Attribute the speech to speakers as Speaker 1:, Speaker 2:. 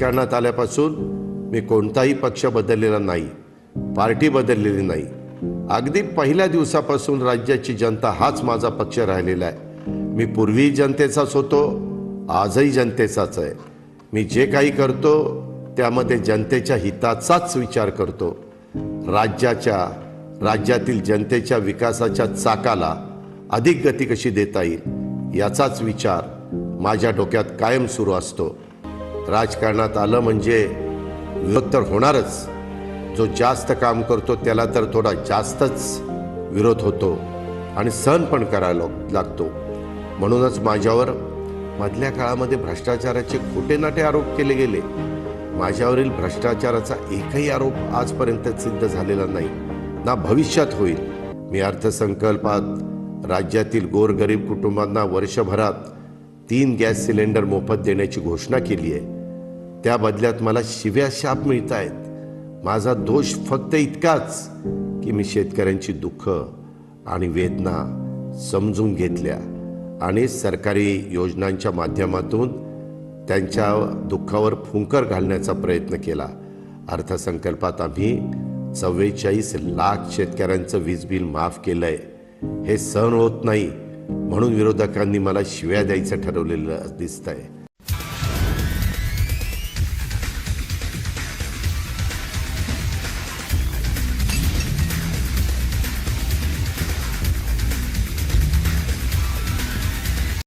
Speaker 1: राजकारणात आल्यापासून मी कोणताही पक्ष बदललेला नाही, पार्टी बदललेली नाही. अगदी पहिल्या दिवसापासून राज्याची जनता हाच माझा पक्ष राहिलेला आहे. मी पूर्वी जनतेचाच होतो, आजही जनतेचाच आहे. मी जे काही करतो त्यामध्ये जनतेच्या हिताचाच विचार करतो. राज्यातील जनतेच्या विकासाच्या चाकाला अधिक गती कशी देता येईल याचाच विचार माझ्या डोक्यात कायम सुरू असतो. राजकारणात आलं म्हणजे विरोध तर होणारच. जो जास्त काम करतो त्याला तर थोडा जास्तच विरोध होतो आणि सहन पण करायला लागतो. म्हणूनच माझ्यावर मधल्या काळामध्ये भ्रष्टाचाराचे खोटे नाटे आरोप केले गेले. माझ्यावरील भ्रष्टाचाराचा एकही आरोप आजपर्यंत सिद्ध झालेला नाही, ना भविष्यात होईल. मी अर्थसंकल्पात राज्यातील गोरगरीब कुटुंबांना वर्षभरात 3 गॅस सिलेंडर मोफत देण्याची घोषणा केली आहे. त्या बदल्यात मला शिव्या शाप मिळत आहेत. माझा दोष फक्त इतकाच की मी शेतकऱ्यांची दुःख आणि वेदना समजून घेतल्या आणि सरकारी योजनांच्या माध्यमातून त्यांच्या दुःखावर फुंकर घालण्याचा प्रयत्न केला. अर्थसंकल्पात आम्ही 44 लाख शेतकऱ्यांचं वीज बिल माफ केलंय. हे सहन होत नाही म्हणून विरोधकांनी मला शिव्या द्यायचं ठरवलेलं दिसतंय.